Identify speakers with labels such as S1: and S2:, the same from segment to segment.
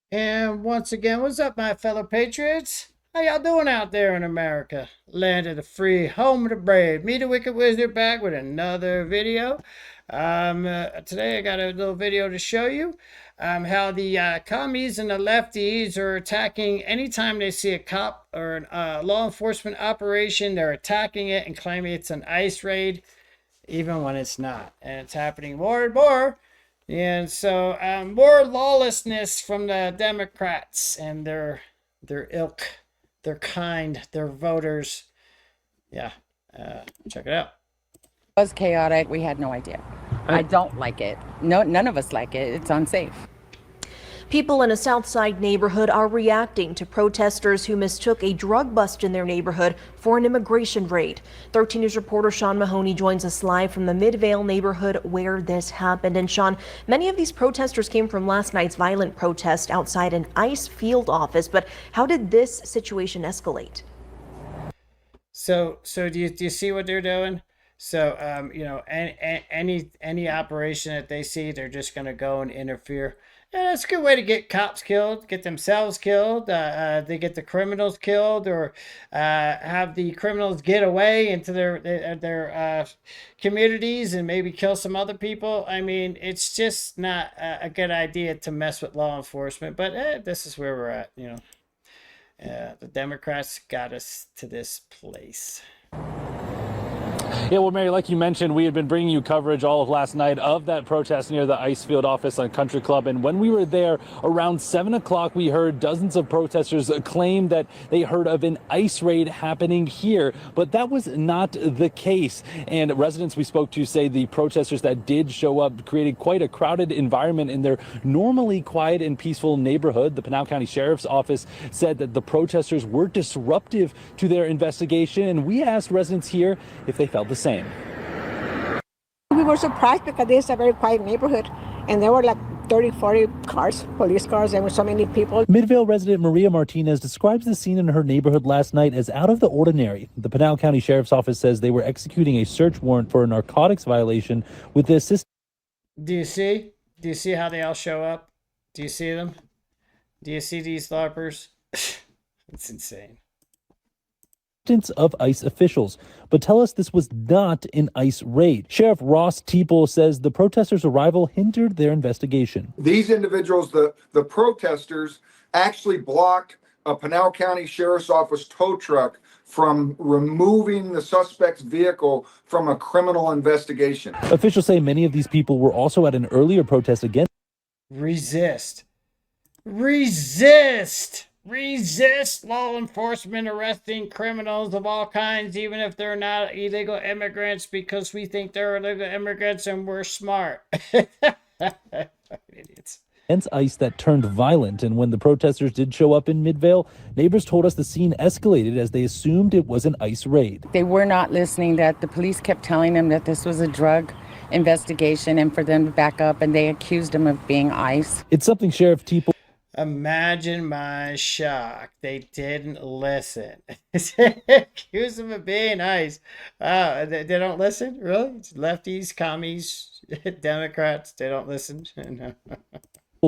S1: And once again, what's up, my fellow patriots? How y'all doing out there in America? Land of the free, home of the brave. Me, the Wicked Wizard, back with another video. Today I got a little video to show you how the commies and the lefties are attacking anytime they see a cop or a law enforcement operation. They're attacking it and claiming it's an ICE raid, even when it's not. And it's happening more and more. And so more lawlessness from the Democrats and their ilk, their kind, their voters. Yeah, check it out.
S2: Was chaotic. We had no idea. I don't like it. No, none of us like it. It's unsafe.
S3: People in a Southside neighborhood are reacting to protesters who mistook a drug bust in their neighborhood for an immigration raid. 13 News reporter Sean Mahoney joins us live from the Midvale neighborhood where this happened. And Sean, many of these protesters came from last night's violent protest outside an ICE field office. But how did this situation escalate?
S1: So do you see what they're doing? So any operation that they see, they're just gonna go and interfere. Yeah, that's a good way to get cops killed, get themselves killed. They get the criminals killed, or have the criminals get away into their communities and maybe kill some other people. I mean, it's just not a good idea to mess with law enforcement. But this is where we're at. The Democrats got us to this place.
S4: Yeah, well, Mary, like you mentioned, we had been bringing you coverage all of last night of that protest near the ICE field office on Country Club. And when we were there around 7 o'clock, we heard dozens of protesters claim that they heard of an ICE raid happening here. But that was not the case. And residents we spoke to say the protesters that did show up created quite a crowded environment in their normally quiet and peaceful neighborhood. The Pinal County Sheriff's Office said that the protesters were disruptive to their investigation. And we asked residents here if they felt the same.
S5: We were surprised because this is a very quiet neighborhood, and there were like 30, 40 cars, police cars, and with so many people.
S4: Midvale resident Maria Martinez describes the scene in her neighborhood last night as out of the ordinary. The Pinal County Sheriff's Office says they were executing a search warrant for a narcotics violation with the assistance.
S1: Do you see? Do you see how they all show up? Do you see them? Do you see these LARPers? It's insane.
S4: Of ICE officials, but tell us this was not an ICE raid. Sheriff Ross Teeple says the protesters' arrival hindered their investigation.
S6: These individuals, the protesters, actually blocked a Pinal County Sheriff's Office tow truck from removing the suspect's vehicle from a criminal investigation.
S4: Officials say many of these people were also at an earlier protest against.
S1: Resist law enforcement arresting criminals of all kinds, even if they're not illegal immigrants, because we think they're illegal immigrants and we're smart. Idiots.
S4: Against ICE that turned violent, and when the protesters did show up in Midvale, neighbors told us the scene escalated as they assumed it was an ICE raid.
S2: They were not listening, that the police kept telling them that this was a drug investigation and for them to back up, and they accused them of being ICE.
S4: It's something Sheriff Teeple.
S1: Imagine my shock. They didn't listen. Accuse them of being nice. They don't listen? Really? It's lefties, commies, Democrats. They don't listen? No.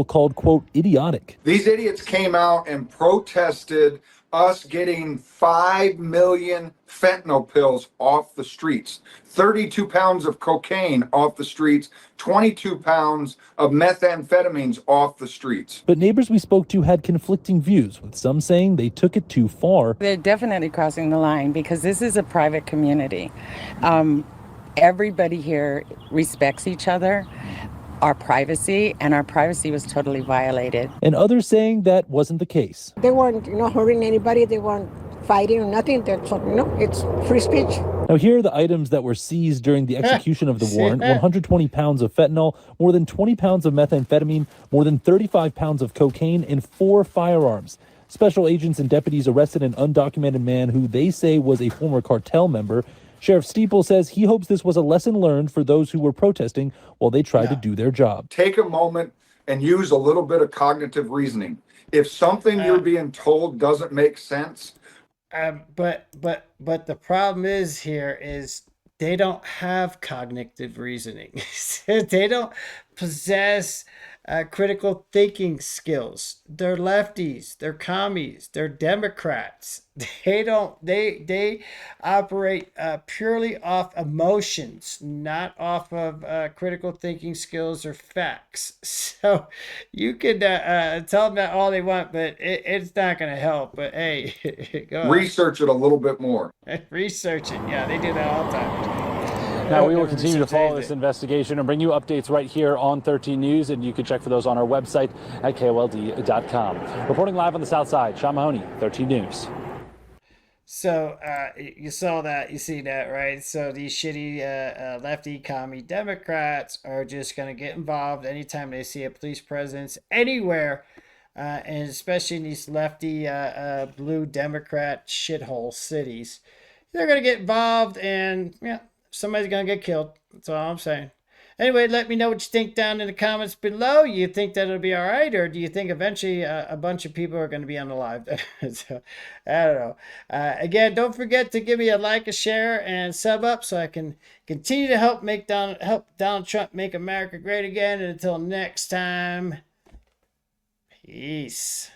S4: Called, quote, idiotic.
S6: These idiots came out and protested us getting 5 million fentanyl pills off the streets, 32 pounds of cocaine off the streets, 22 pounds of methamphetamines off the streets.
S4: But neighbors we spoke to had conflicting views, with some saying they took it too far.
S2: They're definitely crossing the line because this is a private community. Everybody here respects each other. Our privacy was totally violated.
S4: And others saying that wasn't the case.
S5: They weren't, hurting anybody. They weren't fighting or nothing. It's free speech.
S4: Now, here are the items that were seized during the execution of the warrant: 120 pounds of fentanyl, more than 20 pounds of methamphetamine, more than 35 pounds of cocaine, and 4 firearms. Special agents and deputies arrested an undocumented man who they say was a former cartel member. Sheriff Steeple says he hopes this was a lesson learned for those who were protesting while they tried to do their job.
S6: Take a moment and use a little bit of cognitive reasoning. If something you're being told doesn't make sense.
S1: But the problem is they don't have cognitive reasoning. They don't possess critical thinking skills. They're lefties, they're commies, they're Democrats. They operate purely off emotions, not off of critical thinking skills or facts. So you could tell them that all they want, but it's not going to help. But hey, go on.
S6: Research it a little bit more.
S1: Research it. Yeah, they do that all the time.
S4: Now, we will continue to follow this investigation and bring you updates right here on 13 News, and you can check for those on our website at KOLD.com. Reporting live on the South Side, Sean Mahoney, 13 News.
S1: So you saw that, you see that, right? So these shitty lefty commie Democrats are just going to get involved anytime they see a police presence anywhere, and especially in these lefty blue Democrat shithole cities. They're going to get involved, and yeah, somebody's going to get killed. That's all I'm saying. Anyway, let me know what you think down in the comments below. You think that it'll be all right, or do you think eventually a bunch of people are going to be unalive? So, I don't know. Again, don't forget to give me a like, a share, and sub up so I can continue to help Donald Trump make America great again. And until next time, peace.